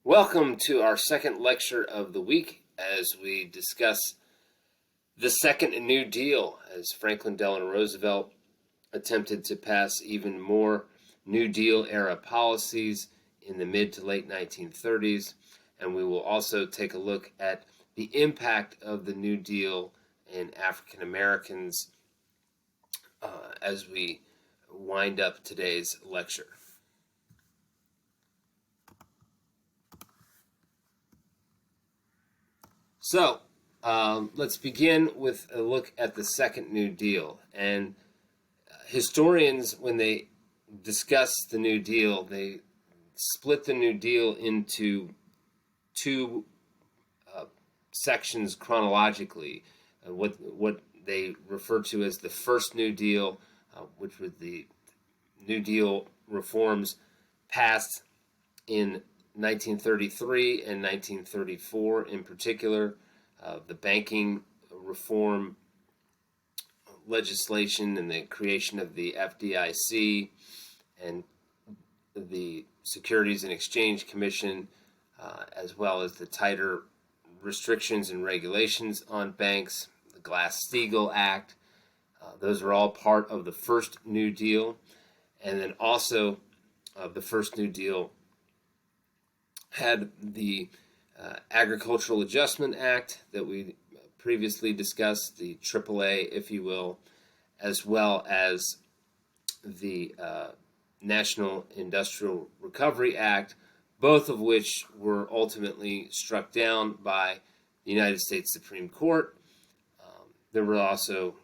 Welcome to our second lecture of the week as we discuss the Second New Deal, as Franklin Delano Roosevelt attempted to pass even more New Deal era policies in the mid to late 1930s. And we will also take a look at the impact of the New Deal in African Americans as we wind up today's lecture. So, let's begin with a look at the Second New Deal. And historians, when they discuss the New Deal, they split the New Deal into two sections chronologically. What they refer to as the First New Deal, which was the New Deal reforms passed in 1933 and 1934 in particular, the banking reform legislation and the creation of the FDIC and the Securities and Exchange Commission, as well as the tighter restrictions and regulations on banks, the Glass-Steagall Act. Those are all part of the First New Deal. And then also the First New Deal had the Agricultural Adjustment Act that we previously discussed, the AAA, if you will, as well as the National Industrial Recovery Act, both of which were ultimately struck down by the United States Supreme Court. There were also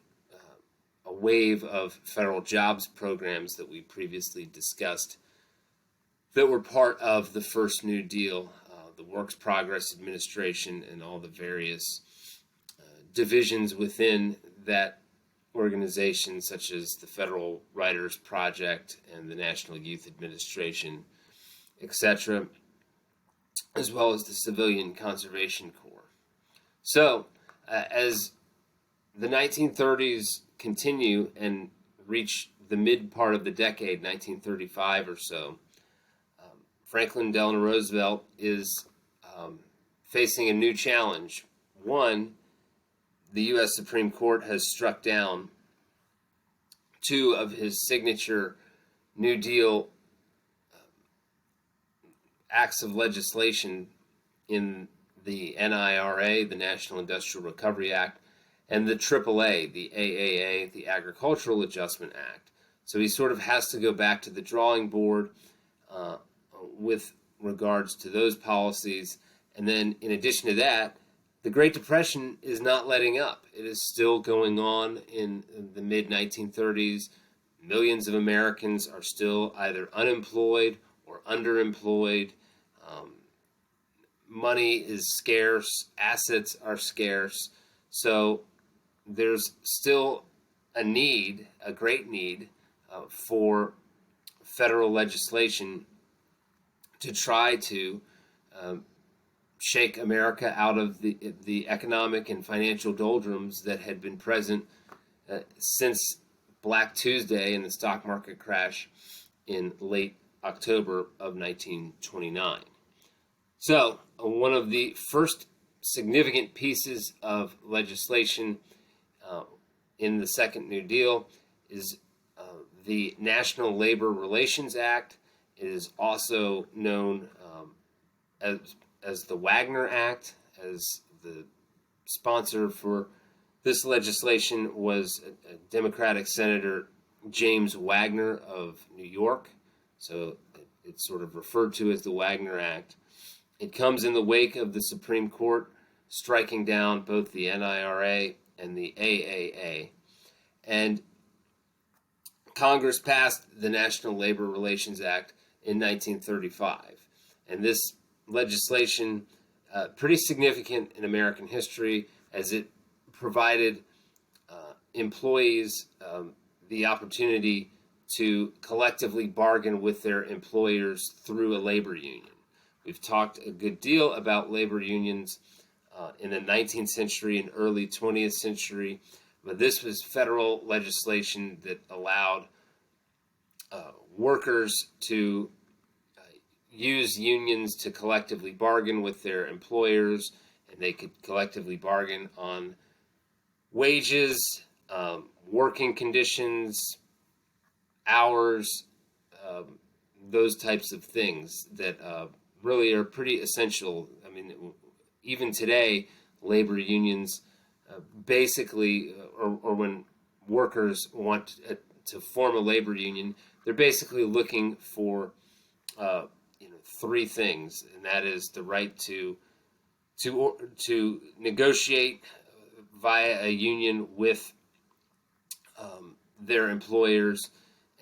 a wave of federal jobs programs that we previously discussed that were part of the First New Deal, the Works Progress Administration and all the various divisions within that organization, such as the Federal Writers Project and the National Youth Administration, etc., as well as the Civilian Conservation Corps. So, as the 1930s continue and reach the mid part of the decade, 1935 or so, Franklin Delano Roosevelt is facing a new challenge. One, the U.S. Supreme Court has struck down two of his signature New Deal acts of legislation in the NIRA, the National Industrial Recovery Act, and the AAA, the AAA, the Agricultural Adjustment Act. So he sort of has to go back to the drawing board with regards to those policies. And then in addition to that, the Great Depression is not letting up. It is still going on in the mid-1930s. Millions of Americans are still either unemployed or underemployed. Money is scarce. Assets are scarce. So there's still a need, a great need, for federal legislation to try to shake America out of the economic and financial doldrums that had been present since Black Tuesday and the stock market crash in late October of 1929. So, one of the first significant pieces of legislation in the Second New Deal is the National Labor Relations Act. It is also known as the Wagner Act, as the sponsor for this legislation was a Democratic Senator James Wagner of New York. So it's sort of referred to as the Wagner Act. It comes in the wake of the Supreme Court striking down both the NIRA and the AAA. And Congress passed the National Labor Relations Act in 1935. And this legislation, pretty significant in American history, as it provided employees the opportunity to collectively bargain with their employers through a labor union. We've talked a good deal about labor unions in the 19th century and early 20th century, but this was federal legislation that allowed workers to use unions to collectively bargain with their employers, and they could collectively bargain on wages, working conditions, hours, those types of things that really are pretty essential. I mean, even today, labor unions basically, or when workers want to form a labor union, they're basically looking for three things, and that is the right to negotiate via a union with their employers,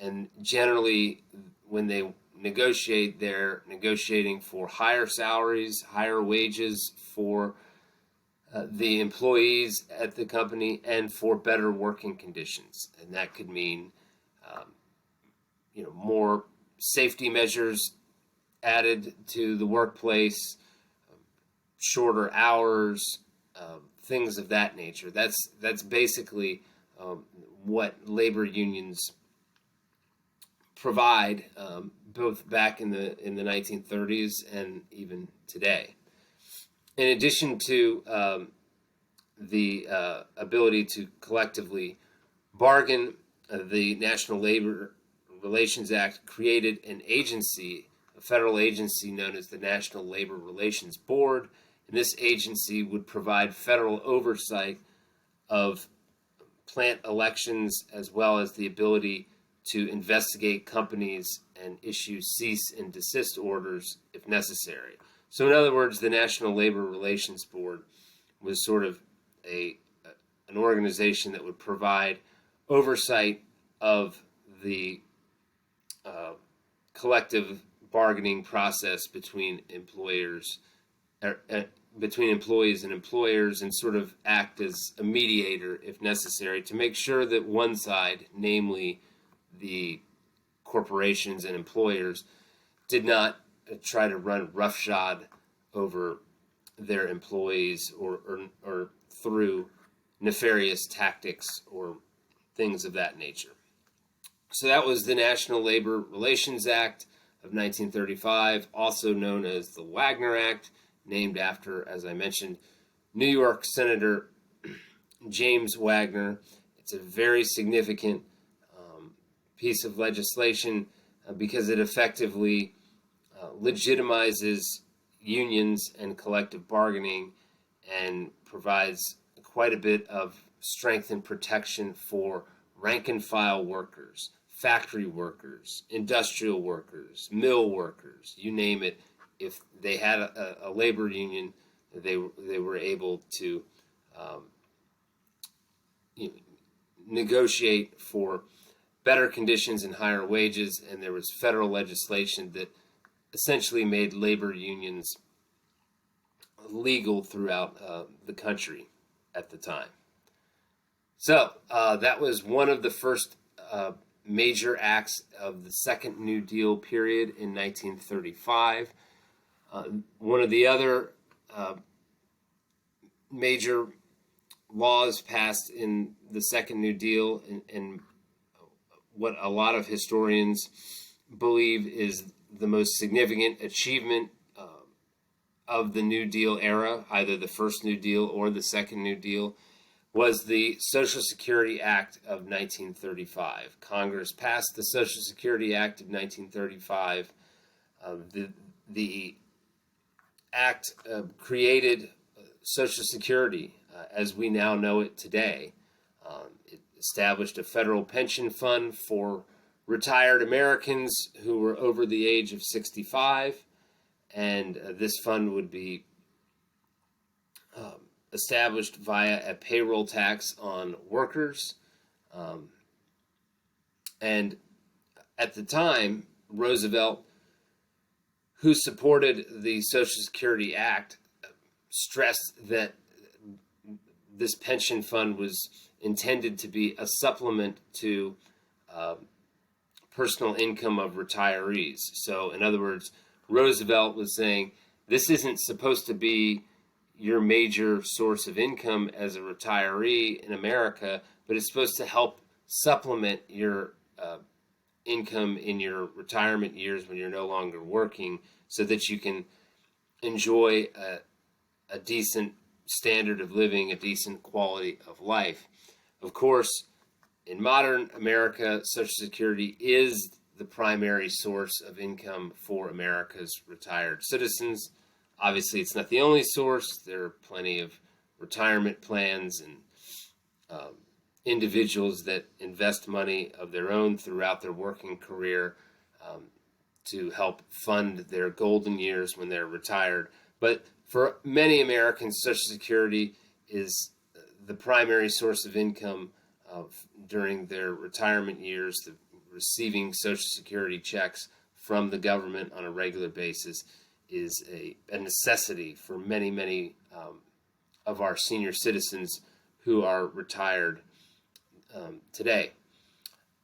and generally when they negotiate, they're negotiating for higher salaries, higher wages for the employees at the company, and for better working conditions. And that could mean more safety measures added to the workplace, shorter hours, things of that nature. That's basically what labor unions provide, both back in the 1930s and even today. In addition to the ability to collectively bargain, the National Labor Relations Act created an agency, a federal agency known as the National Labor Relations Board. And this agency would provide federal oversight of plant elections, as well as the ability to investigate companies and issue cease and desist orders if necessary. So in other words, the National Labor Relations Board was sort of an organization that would provide oversight of the collective bargaining process between employees and employers, and sort of act as a mediator if necessary to make sure that one side, namely the corporations and employers, did not try to run roughshod over their employees or through nefarious tactics or things of that nature. So that was the National Labor Relations Act of 1935, also known as the Wagner Act, named after, as I mentioned, New York Senator James Wagner. It's a very significant piece of legislation because it effectively legitimizes unions and collective bargaining and provides quite a bit of strength and protection for rank and file workers, factory workers, industrial workers, mill workers, you name it. If they had a labor union, they were able to negotiate for better conditions and higher wages, and there was federal legislation that essentially made labor unions legal throughout the country at the time. So that was one of the first major acts of the Second New Deal period in 1935. One of the other major laws passed in the Second New Deal, and what a lot of historians believe is the most significant achievement of the New Deal era, either the first New Deal or the Second New Deal, was the Social Security Act of 1935. Congress passed the Social Security Act of 1935. The Act created Social Security as we now know it today. It established a federal pension fund for retired Americans who were over the age of 65, and this fund would be established via a payroll tax on workers. And at the time, Roosevelt, who supported the Social Security Act, stressed that this pension fund was intended to be a supplement to personal income of retirees. So, in other words, Roosevelt was saying, this isn't supposed to be your major source of income as a retiree in America, but it's supposed to help supplement your income in your retirement years when you're no longer working, so that you can enjoy a decent standard of living, a decent quality of life. Of course, in modern America, Social Security is the primary source of income for America's retired citizens. Obviously, it's not the only source. There are plenty of retirement plans and individuals that invest money of their own throughout their working career to help fund their golden years when they're retired. But for many Americans, Social Security is the primary source of income during their retirement years. Receiving Social Security checks from the government on a regular basis is a necessity for many of our senior citizens who are retired today.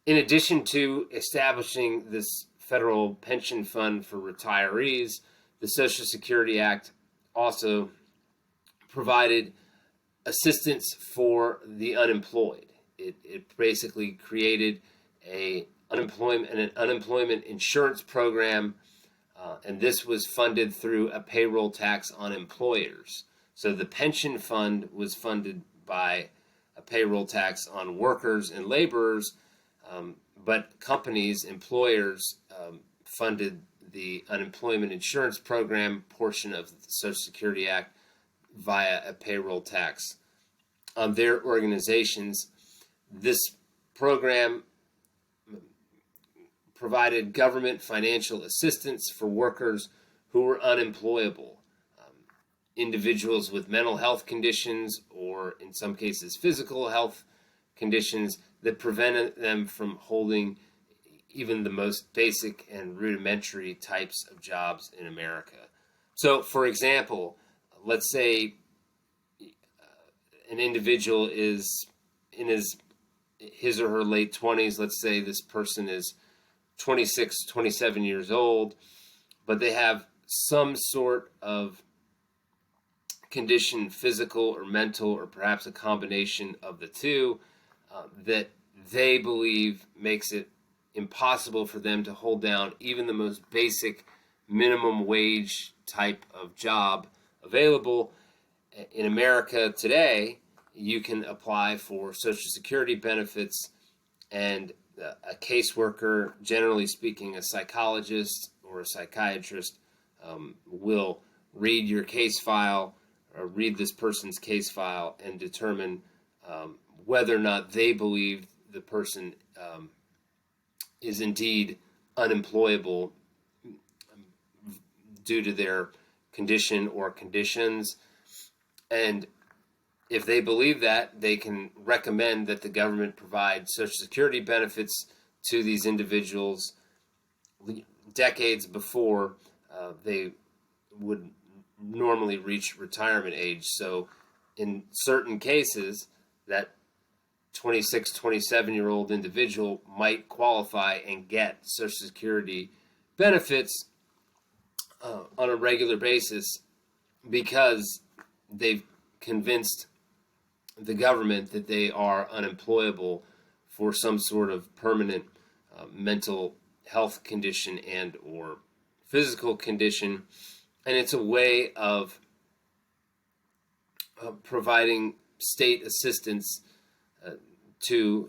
In addition to establishing this federal pension fund for retirees, the Social Security Act also provided assistance for the unemployed. It basically created an unemployment insurance program, and this was funded through a payroll tax on employers. So the pension fund was funded by a payroll tax on workers and laborers, but companies, employers, funded the unemployment insurance program portion of the Social Security Act via a payroll tax on their organizations. This program provided government financial assistance for workers who were unemployable, individuals with mental health conditions, or in some cases physical health conditions that prevented them from holding even the most basic and rudimentary types of jobs in America. So, for example, let's say an individual is in his or her late 20s. Let's say this person is 26, 27 years old, but they have some sort of condition, physical or mental, or perhaps a combination of the two, that they believe makes it impossible for them to hold down even the most basic minimum wage type of job available. In America today, you can apply for Social Security benefits, and a caseworker, generally speaking a psychologist or a psychiatrist, will read your case file, or read this person's case file, and determine whether or not they believe the person is indeed unemployable due to their condition or conditions. And if they believe that, they can recommend that the government provide Social Security benefits to these individuals decades before they would normally reach retirement age. So in certain cases, that 26, 27-year-old individual might qualify and get Social Security benefits on a regular basis because they've convinced the government that they are unemployable for some sort of permanent mental health condition and or physical condition. And it's a way of providing state assistance to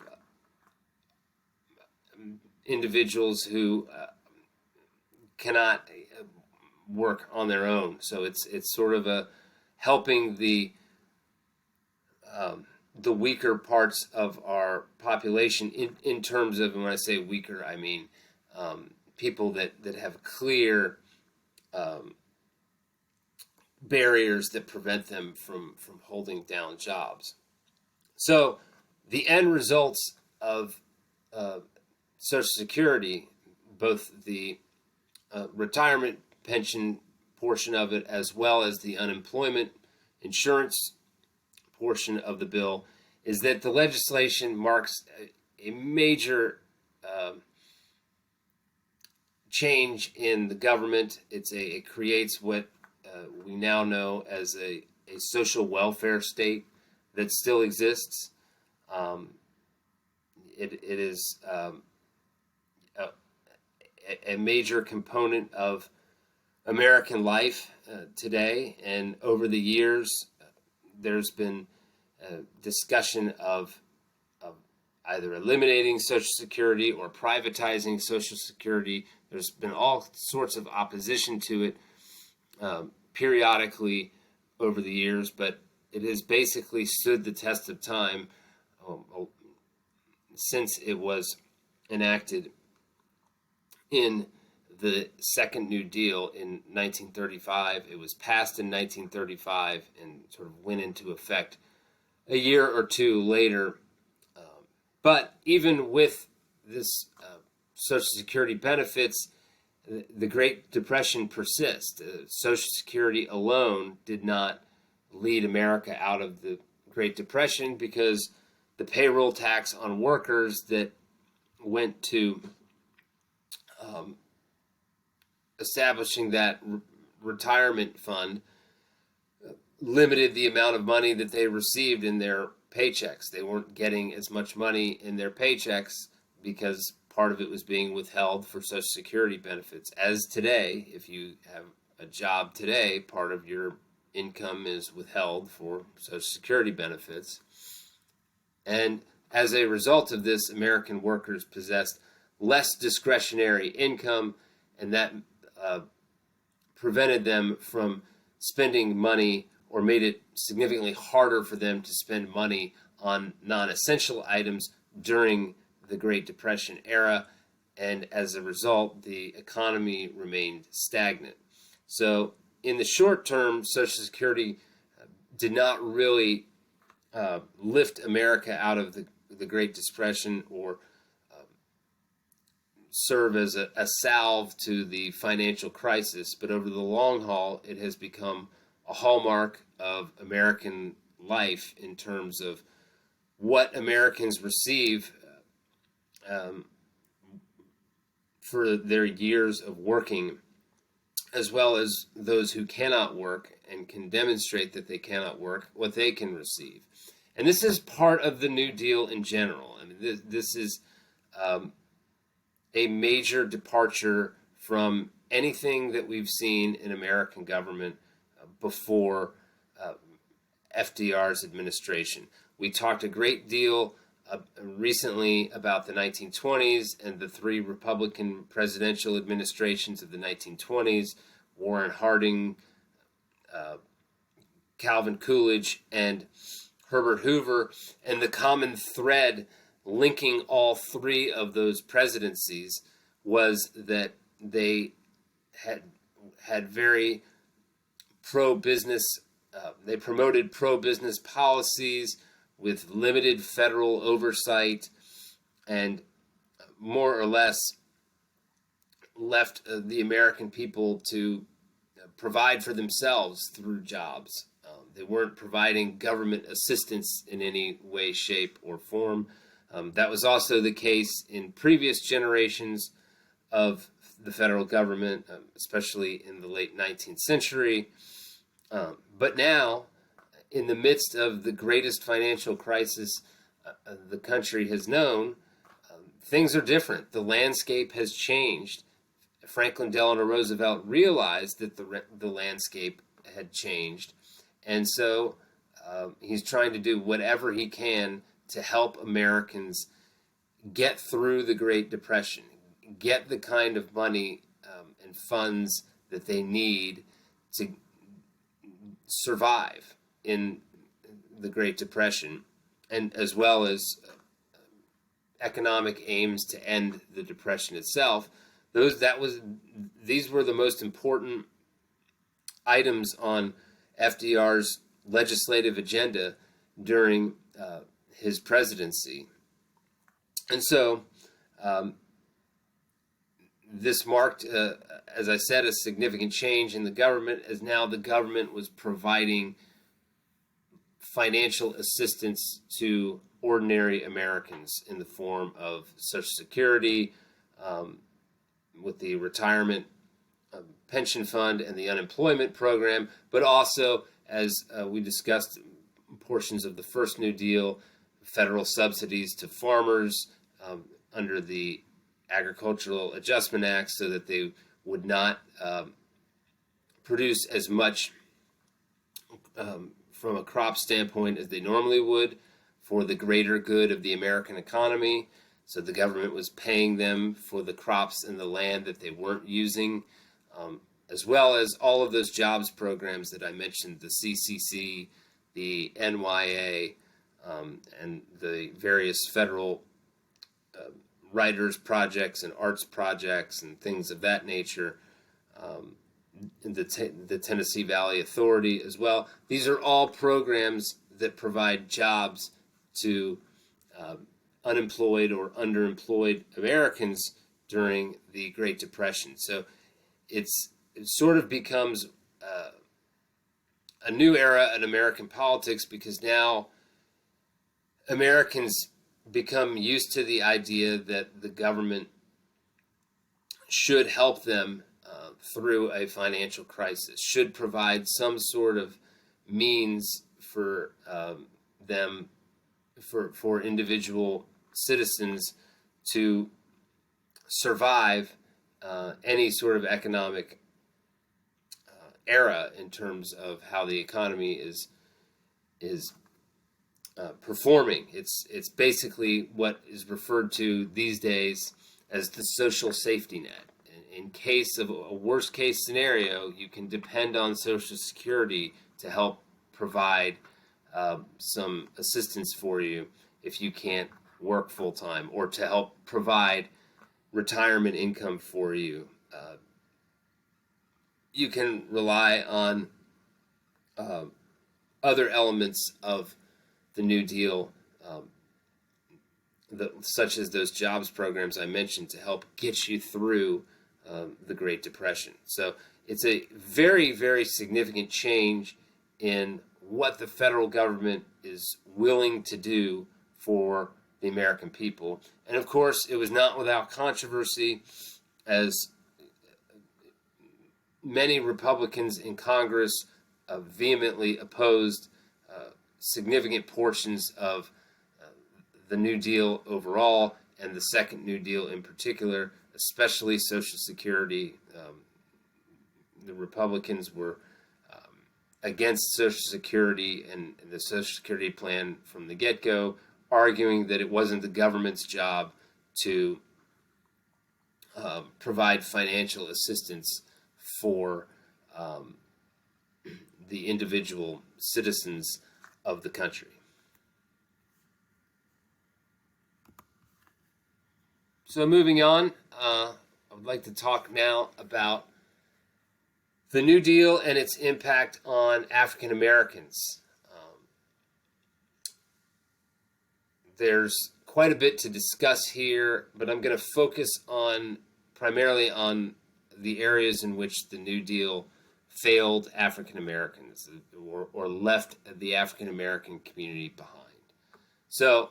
individuals who cannot work on their own. So it's sort of a helping the weaker parts of our population in terms of, and when I say weaker, I mean people that have clear barriers that prevent them from holding down jobs. So the end results of Social Security, both the retirement pension portion of it as well as the unemployment insurance portion of the bill, is that the legislation marks a major change in the government. It creates what we now know as a social welfare state that still exists. It is a major component of American life today. And over the years, there's been discussion of either eliminating Social Security or privatizing Social Security. There's been all sorts of opposition to it periodically over the years, but it has basically stood the test of time since it was enacted in the Second New Deal in 1935. It was passed in 1935 and sort of went into effect a year or two later. But even with this Social Security benefits, the Great Depression persists. Social Security alone did not lead America out of the Great Depression, because the payroll tax on workers that went to establishing that retirement fund limited the amount of money that they received in their paychecks. They weren't getting as much money in their paychecks because part of it was being withheld for Social Security benefits. As today, if you have a job today, part of your income is withheld for Social Security benefits. And as a result of this, American workers possessed less discretionary income, and that prevented them from spending money, or made it significantly harder for them to spend money on non-essential items during the Great Depression era, and as a result, the economy remained stagnant. So in the short term, Social Security did not really lift America out of the Great Depression, or serve as a salve to the financial crisis, but over the long haul, it has become a hallmark of American life in terms of what Americans receive for their years of working, as well as those who cannot work and can demonstrate that they cannot work, what they can receive. And this is part of the New Deal in general. I mean, this is a major departure from anything that we've seen in American government before FDR's administration. We talked a great deal recently about the 1920s and the three Republican presidential administrations of the 1920s, Warren Harding, Calvin Coolidge, and Herbert Hoover, and the common thread linking all three of those presidencies was that they had very pro-business, they promoted pro-business policies with limited federal oversight, and more or less left the American people to provide for themselves through jobs. They weren't providing government assistance in any way, shape, or form. That was also the case in previous generations of the federal government, especially in the late 19th century. But now, in the midst of the greatest financial crisis the country has known, things are different. The landscape has changed. Franklin Delano Roosevelt realized that the landscape had changed, and so he's trying to do whatever he can to help Americans get through the Great Depression, get the kind of money and funds that they need to survive in the Great Depression, and as well as economic aims to end the Depression itself. These were the most important items on FDR's legislative agenda during his presidency. And so this marked, as I said, a significant change in the government, as now the government was providing financial assistance to ordinary Americans in the form of Social Security, with the retirement pension fund and the unemployment program, but also, as we discussed portions of the first New Deal, federal subsidies to farmers under the Agricultural Adjustment Act, so that they would not produce as much from a crop standpoint as they normally would for the greater good of the American economy. So the government was paying them for the crops and the land that they weren't using, as well as all of those jobs programs that I mentioned, the CCC, the NYA, and the various federal writers projects and arts projects and things of that nature, the Tennessee Valley Authority as well. These are all programs that provide jobs to unemployed or underemployed Americans during the Great Depression. So it sort of becomes a new era in American politics, because now Americans become used to the idea that the government should help them through a financial crisis, should provide some sort of means for them, for individual citizens to survive any sort of economic era in terms of how the economy is performing. It's basically what is referred to these days as the social safety net. In case of a worst case scenario, you can depend on Social Security to help provide some assistance for you if you can't work full time, or to help provide retirement income for you. You can rely on other elements of the New Deal, such as those jobs programs I mentioned, to help get you through the Great Depression. So it's a very, very significant change in what the federal government is willing to do for the American people. And of course, it was not without controversy, as many Republicans in Congress vehemently opposed significant portions of the New Deal overall, and the Second New Deal in particular, especially Social Security. The Republicans were against Social Security and the Social Security plan from the get-go, arguing that it wasn't the government's job to provide financial assistance for the individual citizens of the country. So moving on, I would like to talk now about the New Deal and its impact on African Americans. There's quite a bit to discuss here, but I'm going to focus primarily on the areas in which the New Deal failed African Americans, or left the African American community behind. So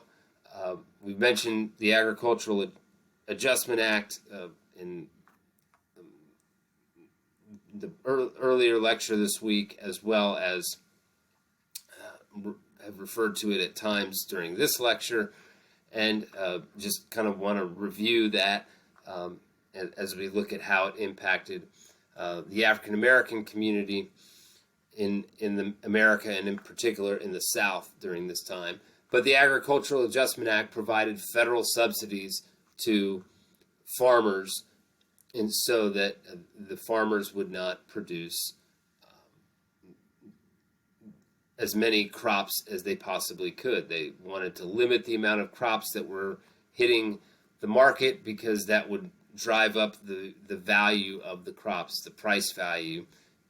we've mentioned the Agricultural Adjustment Act in the earlier lecture this week, as well as have referred to it at times during this lecture, and just kind of want to review that as we look at how it impacted the African American community in America, and in particular in the South during this time. But the Agricultural Adjustment Act provided federal subsidies to farmers, and so that the farmers would not produce as many crops as they possibly could. They wanted to limit the amount of crops that were hitting the market, because that would drive up the value of the crops, the price value,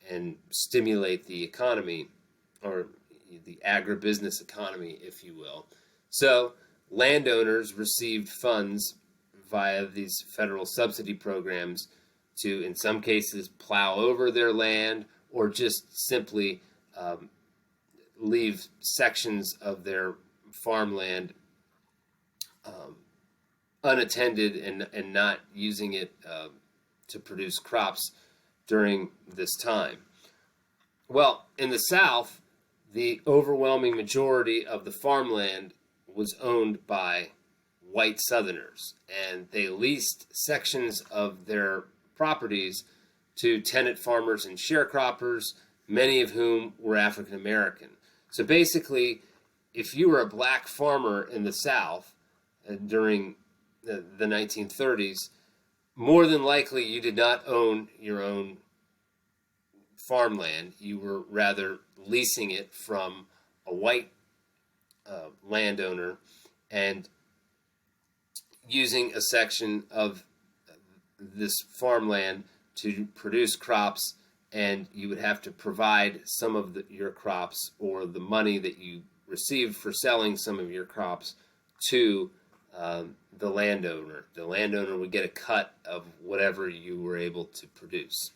and stimulate the economy, or the agribusiness economy, if you will. So landowners received funds via these federal subsidy programs to, in some cases, plow over their land, or just simply leave sections of their farmland unattended and not using it to produce crops during this time. Well, in the South, the overwhelming majority of the farmland was owned by white Southerners, and they leased sections of their properties to tenant farmers and sharecroppers, many of whom were African American. So basically, if you were a black farmer in the South during the 1930s, more than likely you did not own your own farmland. You were rather leasing it from a white landowner and using a section of this farmland to produce crops, and you would have to provide some of your crops or the money that you received for selling some of your crops to the landowner. The landowner would get a cut of whatever you were able to produce.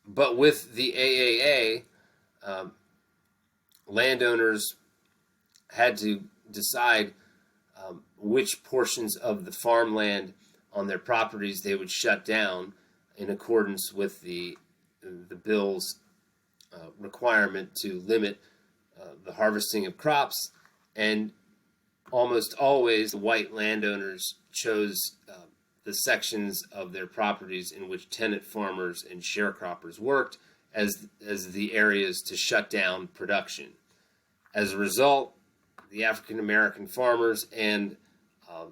But with the AAA, landowners had to decide which portions of the farmland on their properties they would shut down in accordance with the bill's requirement to limit the harvesting of crops. And almost always the white landowners chose the sections of their properties in which tenant farmers and sharecroppers worked as the areas to shut down production. As a result, the African American farmers and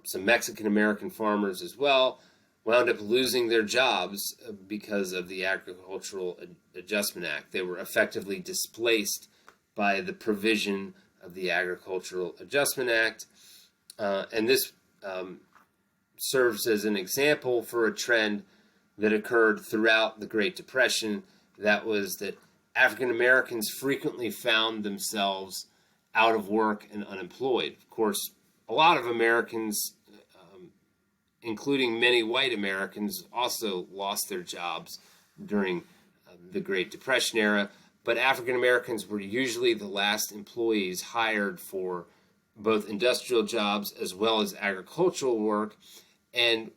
some Mexican American farmers as well wound up losing their jobs because of the Agricultural Adjustment Act. They were effectively displaced by the provision of the Agricultural Adjustment Act, and this serves as an example for a trend that occurred throughout the Great Depression. That was that African Americans frequently found themselves out of work and unemployed. Of course, a lot of Americans, including many white Americans, also lost their jobs during the Great Depression era, but African Americans were usually the last employees hired for both industrial jobs as well as agricultural work, and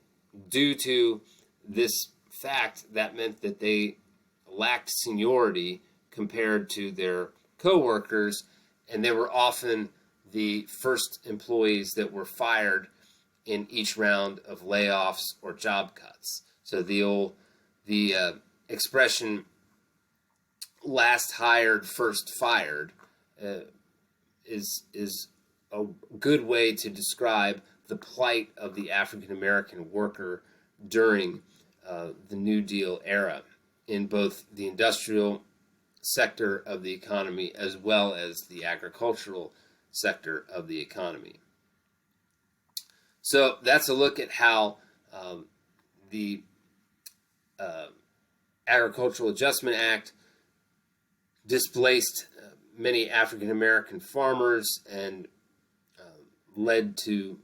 due to this fact, that meant that they lacked seniority compared to their co-workers, and they were often the first employees that were fired in each round of layoffs or job cuts. So the expression "last hired, first fired" is a good way to describe the plight of the African American worker during the New Deal era in both the industrial sector of the economy as well as the agricultural sector of the economy. So that's a look at how the Agricultural Adjustment Act displaced many African American farmers and led to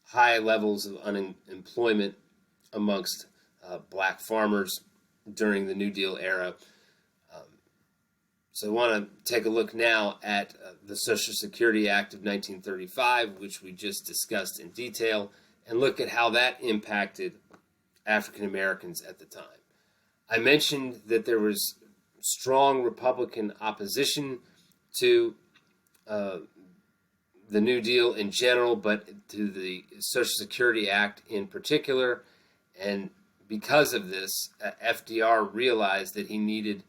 high levels of unemployment amongst black farmers during the New Deal era. So I want to take a look now at the Social Security Act of 1935, which we just discussed in detail, and look at how that impacted African Americans at the time. I mentioned that there was strong Republican opposition to the New Deal in general, but to the Social Security Act in particular, and because of this, FDR realized that he needed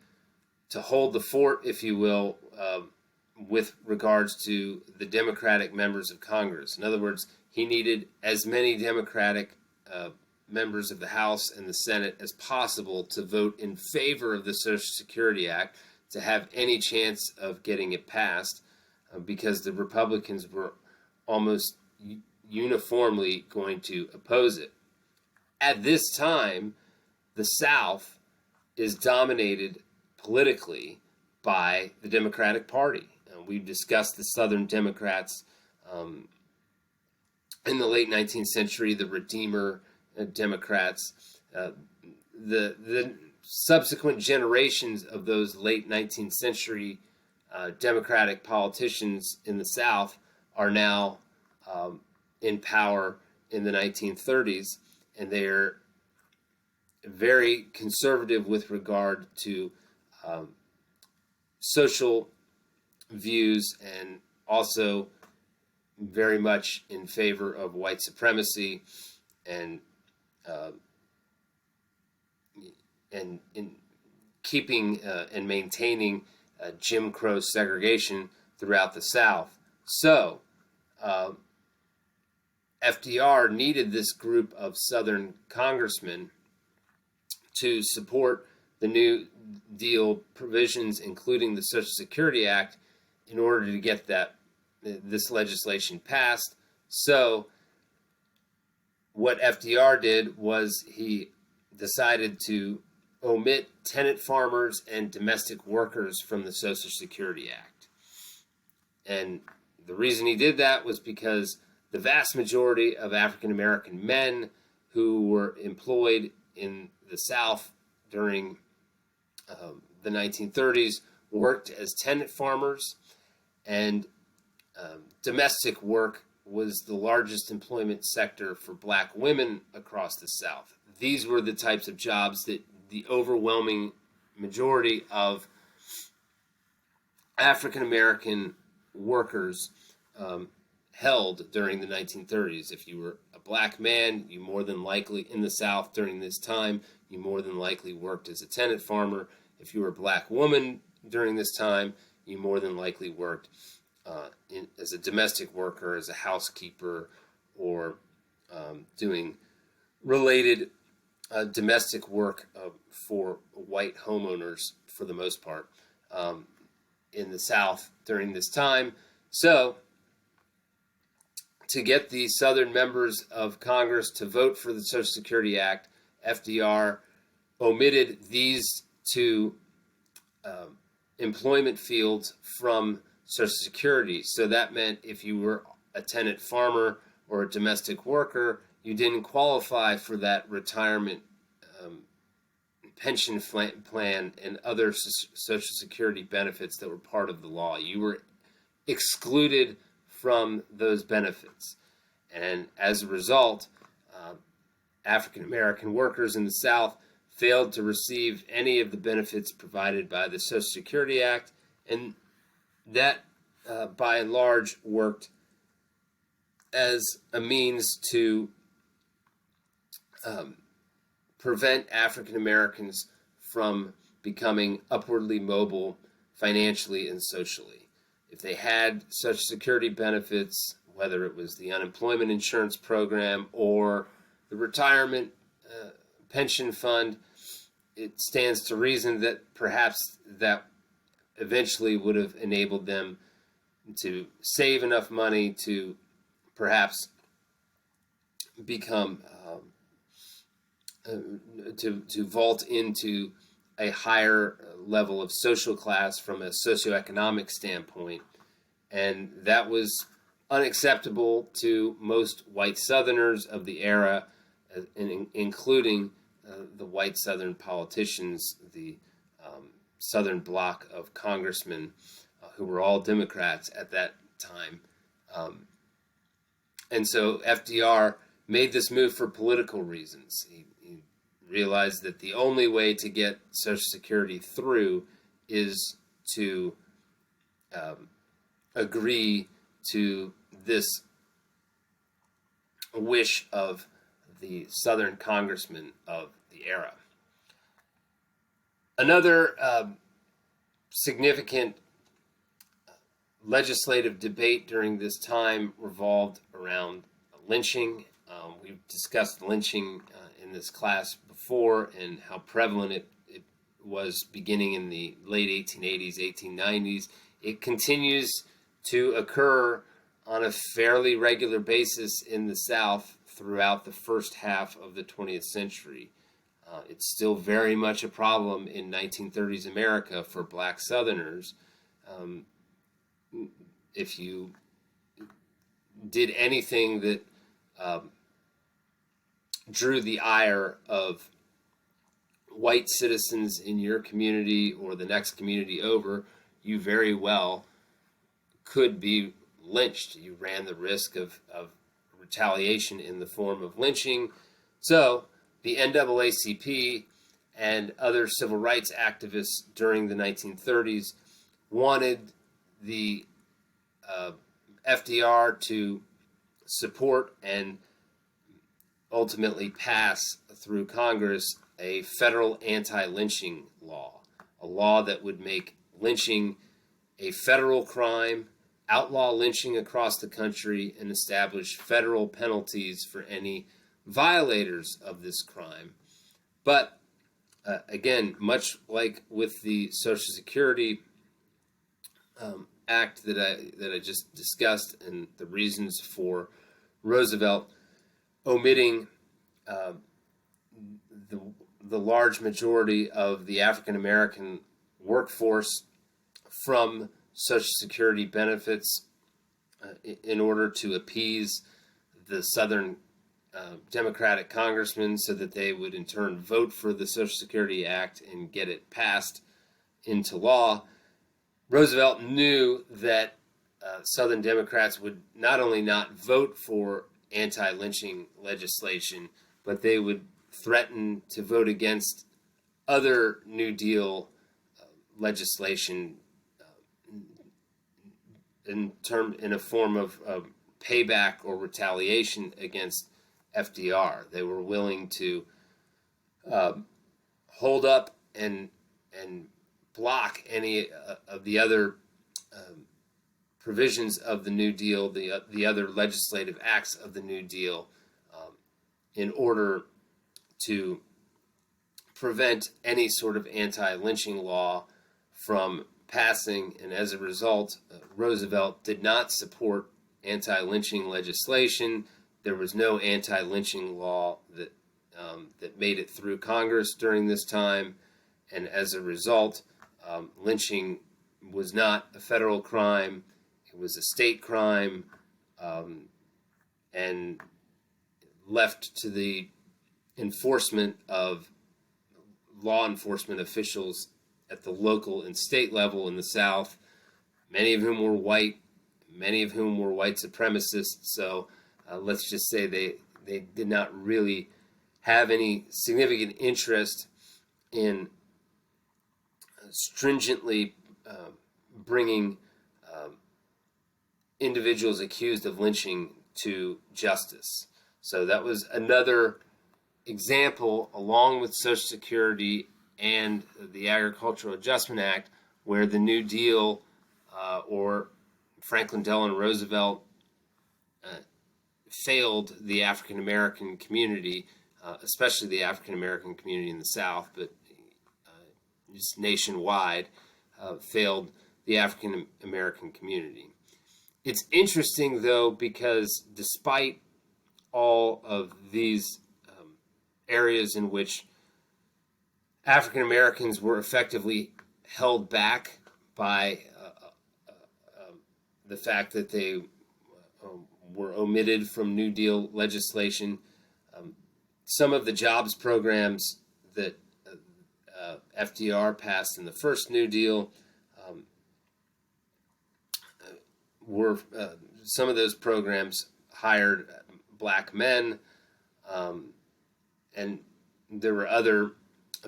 to hold the fort, if you will, with regards to the Democratic members of Congress. In other words, he needed as many Democratic members of the House and the Senate as possible to vote in favor of the Social Security Act to have any chance of getting it passed, because the Republicans were almost uniformly going to oppose it. At this time, the South is dominated politically by the Democratic Party. We've discussed the Southern Democrats in the late 19th century, the Redeemer Democrats. The subsequent generations of those late 19th century Democratic politicians in the South are now in power in the 1930s, and they're very conservative with regard to social views, and also very much in favor of white supremacy and uh, and in keeping and maintaining Jim Crow segregation throughout the South. So uh, FDR needed this group of Southern congressmen to support the New Deal provisions, including the Social Security Act, in order to get this legislation passed. So what FDR did was he decided to omit tenant farmers and domestic workers from the Social Security Act. And the reason he did that was because the vast majority of African American men who were employed in the South during the 1930s worked as tenant farmers, and domestic work was the largest employment sector for black women across the South. These were the types of jobs that the overwhelming majority of African American workers held during the 1930s. If you were a black man, you more than likely, in the South during this time, you more than likely worked as a tenant farmer. If you were a black woman during this time, you more than likely worked as a domestic worker, as a housekeeper, or doing related domestic work for white homeowners for the most part in the South during this time. So to get the Southern members of Congress to vote for the Social Security Act, FDR omitted these two employment fields from Social Security. So that meant if you were a tenant farmer or a domestic worker, you didn't qualify for that retirement pension plan and other Social Security benefits that were part of the law. You were excluded from those benefits. And as a result, African American workers in the South failed to receive any of the benefits provided by the Social Security Act, and that, by and large, worked as a means to prevent African Americans from becoming upwardly mobile financially and socially. If they had Social Security benefits, whether it was the unemployment insurance program or the retirement pension fund, it stands to reason that perhaps that eventually would have enabled them to save enough money to perhaps become to vault into a higher level of social class from a socioeconomic standpoint. And that was unacceptable to most white Southerners of the era, including the white Southern politicians, the Southern bloc of congressmen who were all Democrats at that time. And so FDR made this move for political reasons. He realized that the only way to get Social Security through is to agree to this wish of the Southern congressmen of the era. Another significant legislative debate during this time revolved around lynching. We've discussed lynching in this class before and how prevalent it was beginning in the late 1880s, 1890s. It continues to occur on a fairly regular basis in the South throughout the first half of the 20th century. It's still very much a problem in 1930s America for black Southerners. If you did anything that drew the ire of white citizens in your community or the next community over, you very well could be lynched. You ran the risk of retaliation in the form of lynching. So the NAACP and other civil rights activists during the 1930s wanted the FDR to support and ultimately pass through Congress a federal anti-lynching law, a law that would make lynching a federal crime, outlaw lynching across the country, and establish federal penalties for any violators of this crime. But again, much like with the Social Security Act that I just discussed, and the reasons for Roosevelt omitting the large majority of the African American workforce from Social Security benefits in order to appease the Southern Democratic congressmen so that they would in turn vote for the Social Security Act and get it passed into law. Roosevelt knew that Southern Democrats would not only not vote for anti-lynching legislation, but they would threaten to vote against other New Deal legislation in a form of payback or retaliation against FDR. They were willing to hold up and block any of the other provisions of the New Deal, the other legislative acts of the New Deal, in order to prevent any sort of anti-lynching law from passing. And as a result, Roosevelt did not support anti-lynching legislation. There was no anti-lynching law that made it through Congress during this time, and as a result, lynching was not a federal crime. It was a state crime, and left to the enforcement of law enforcement officials at the local and state level in the South, many of whom were white, many of whom were white supremacists. So let's just say they did not really have any significant interest in stringently bringing individuals accused of lynching to justice. So that was another example, along with Social Security and the Agricultural Adjustment Act, where the New Deal or Franklin Delano Roosevelt failed the African American community, especially the African American community in the South, but just nationwide, failed the African American community. It's interesting, though, because despite all of these areas in which African Americans were effectively held back by the fact that they were omitted from New Deal legislation, some of the jobs programs that FDR passed in the first New Deal were some of those programs hired black men, and there were other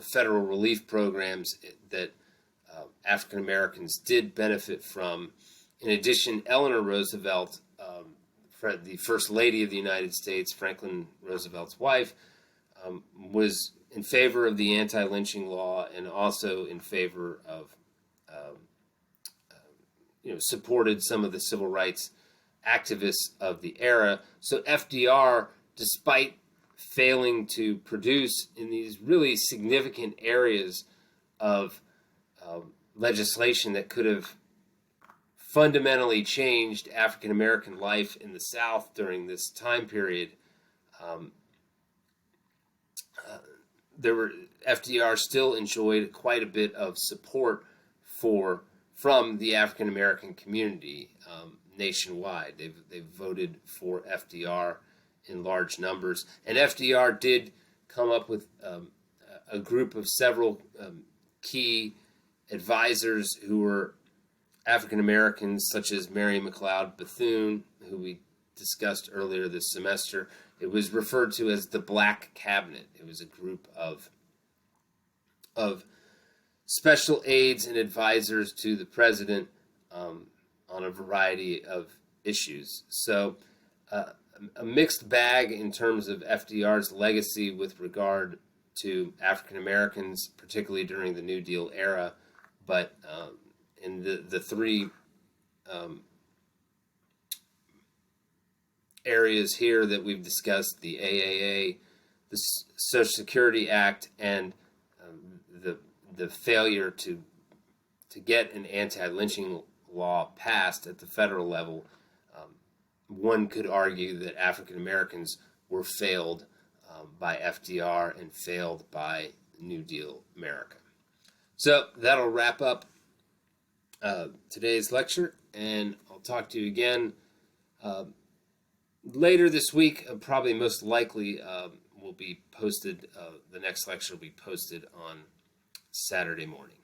federal relief programs that African Americans did benefit from. In addition, Eleanor Roosevelt, the First Lady of the United States, Franklin Roosevelt's wife, was in favor of the anti-lynching law and also in favor of, supported some of the civil rights activists of the era. So FDR, despite failing to produce in these really significant areas of legislation that could have fundamentally changed African American life in the South during this time period, FDR still enjoyed quite a bit of support from the African American community nationwide. They've voted for FDR in large numbers, and FDR did come up with a group of several key advisors who were African Americans, such as Mary McLeod Bethune, who we discussed earlier this semester. It was referred to as the Black Cabinet. It was a group of special aides and advisors to the president on a variety of issues. So a mixed bag in terms of FDR's legacy with regard to African Americans, particularly during the New Deal era. But in the three areas here that we've discussed, the AAA, the Social Security Act, and the failure to get an anti-lynching law passed at the federal level, one could argue that African Americans were failed by FDR and failed by New Deal America. So that'll wrap up today's lecture, and I'll talk to you again later this week. Probably most likely will be posted, the next lecture will be posted on Saturday morning.